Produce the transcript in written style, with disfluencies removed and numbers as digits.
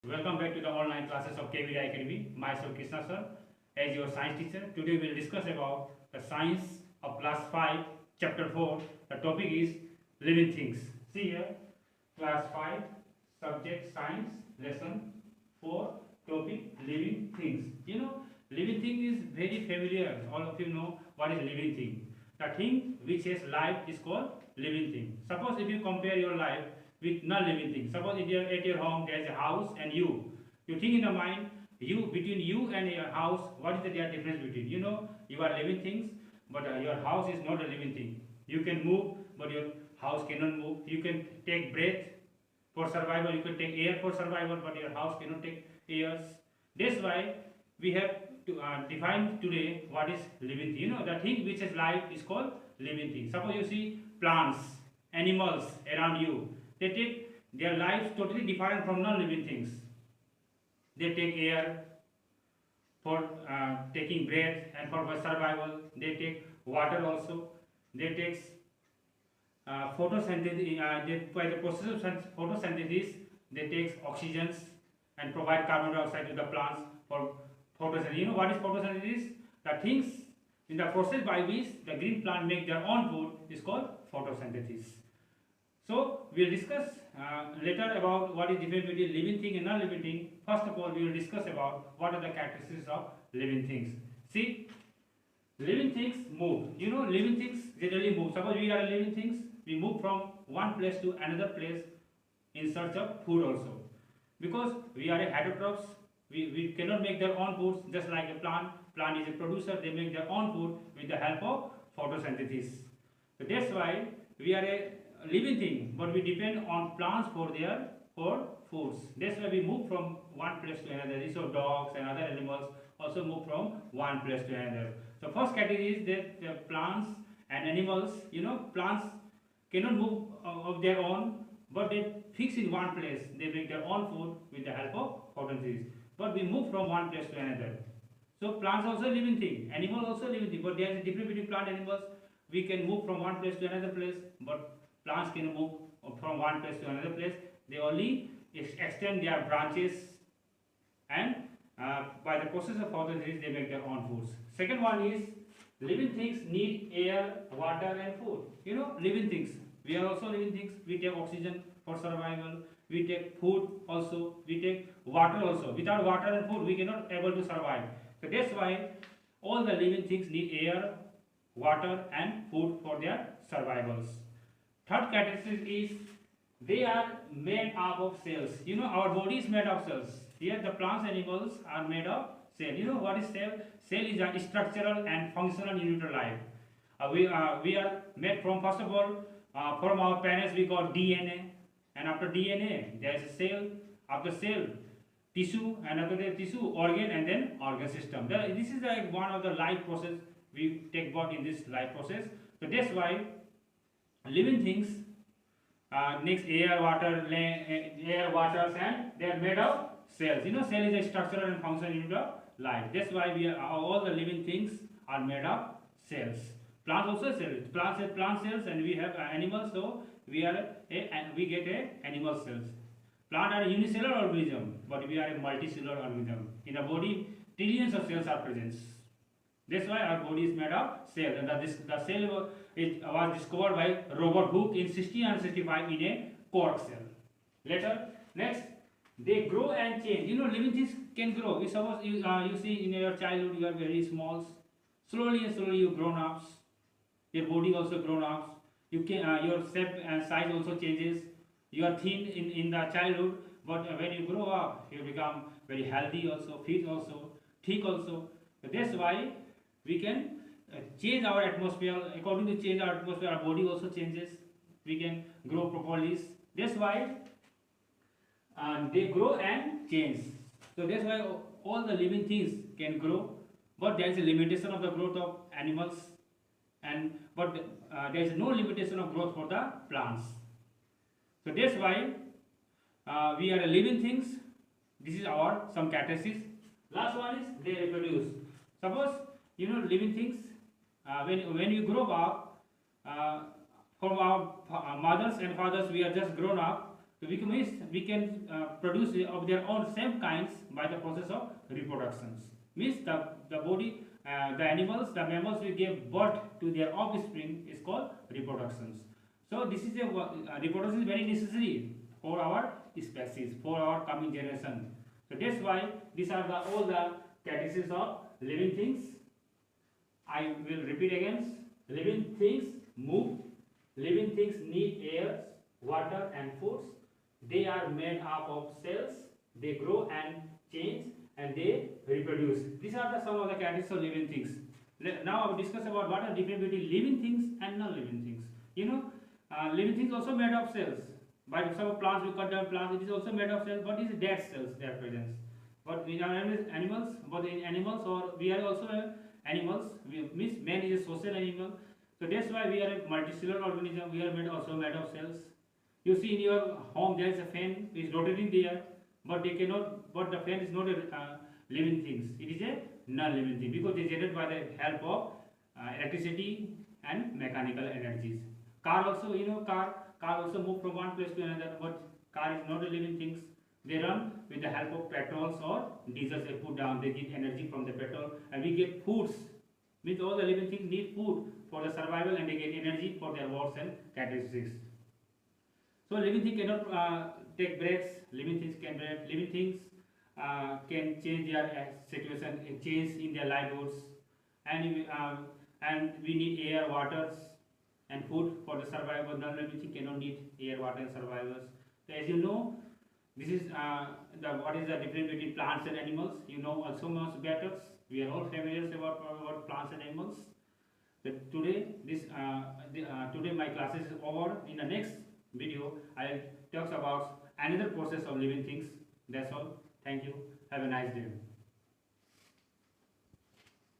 Welcome back to the online classes of KVD Academy. Myself Krishna sir, as your science teacher. Today we will discuss about the science of class 5, chapter 4. The topic is living things. See here, class 5, subject science, lesson 4, topic living things. Living thing is very familiar. All of you know what is living thing. The thing which has life is called living thing. Suppose if you compare your life with non-living things. Suppose at your home there is a house and you. You think in the mind, between you and your house, what is the difference between? You are living things, but your house is not a living thing. You can move, but your house cannot move. You can take breath for survival. You can take air for survival, but your house cannot take air. That's why we have to define today what is living thing. The thing which has life is called living thing. Suppose you see plants, animals around you. They take their lives totally different from non-living things. They take air for taking breath and for survival. They take water also. They take photosynthesis. By the process of photosynthesis, they take oxygens and provide carbon dioxide to the plants for photosynthesis. You know what is photosynthesis? The things in the process by which the green plant make their own food is called photosynthesis. So we will discuss later about what is difference between living thing and non-living thing. First of all, we will discuss about what are the characteristics of living things. See, living things move. Living things generally move. Suppose we are living things, we move from one place to another place in search of food also. Because we are a heterotrophs, we cannot make their own foods just like a plant. Plant is a producer, they make their own food with the help of photosynthesis. So that's why we are a living thing, but we depend on plants for foods. That's why we move from one place to another. So dogs and other animals also move from one place to another. So first category is that the plants and animals. Plants cannot move of their own, but they fix in one place. They make their own food with the help of photosynthesis. But we move from one place to another. So plants also living thing, animal also living thing. But there is a difference between plant and animals. We can move from one place to another place, but plants can move from one place to another place. They only extend their branches, and by the process of photosynthesis they make their own foods. Second one is living things need air, water and food. Living things. We are also living things. We take oxygen for survival. We take food also. We take water also. Without water and food we cannot able to survive. So that's why all the living things need air, water and food for their survivals. Third category is they are made up of cells. Our body is made of cells. Here the plants animals are made of cell. What is cell? Cell is a structural and functional unit of life. We are made from, first of all, from our parents we got DNA, and after DNA there is a cell. After cell, tissue, and after the tissue, organ, and then organ system. This is like one of the life process. We take part in this life process. So that's why living things next air, water, and they are made of cells. Cell is a structural and functional unit of life. That's why all the living things are made of cells. Plants also cells. Plants have plant cells, and we have animals. So we get a animal cells. Plant are a unicellular organism, but we are a multicellular organism. In a body, trillions of cells are present. That's why our body is made of cells. And the cell was discovered by Robert Hooke in 1665 in a cork cell. Next, they grow and change. Living things can grow. Suppose you see in your childhood you are very small. Slowly and slowly you grown up. Your body also grown up. Your shape and size also changes. You are thin in the childhood, but when you grow up, you become very healthy also, fit also, thick also. So that's why we can change our atmosphere. According to change our atmosphere, our body also changes. We can grow properly. That's why they grow and change. So that's why all the living things can grow, but there is a limitation of the growth of animals, but there is no limitation of growth for the plants. So that's why we are living things. This is our some characteristics. Last one is they reproduce. Suppose living things. When you grow up, from our mothers and fathers, we are just grown up. So we can produce of their own same kinds by the process of reproductions. Means the body, the animals, the mammals will give birth to their offspring is called reproductions. So this is reproduction is very necessary for our species, for our coming generation. So that's why these are all the characteristics of living things. I will repeat again. Living things move. Living things need air, water and foods. They are made up of cells. They grow and change and they reproduce. These are some of the characteristics of living things. Now I will discuss about what are the difference between living things and non-living things. Living things also made of cells. By some plants, we cut down plants, it is also made of cells, but it is dead cells, their presence. But in animals, but in animals, or we are also animals, means man is a social animal. So that's why we are a multicellular organism, we are also made of cells. You see in your home there is a fan which is rotating there, but the fan is not a living things. It is a non-living thing because it is generated by the help of electricity and mechanical energies. Car also, car also move from one place to another, but car is not a living things. They run with the help of petrols or diesels they put down. They get energy from the petrol, and we get foods. Means all the living things need food for the survival, and they get energy for their works and characteristics. So living things cannot take breaks. Living things can break. Living things can change their situation, change in their livelihoods, and we need air, waters, and food for the survival. Non-living thing cannot need air, water, and survivors. So as you know, this is what is the difference between plants and animals. You know also much better. We are all familiar about plants and animals. But today my class is over. In the next video, I'll talk about another process of living things. That's all. Thank you. Have a nice day.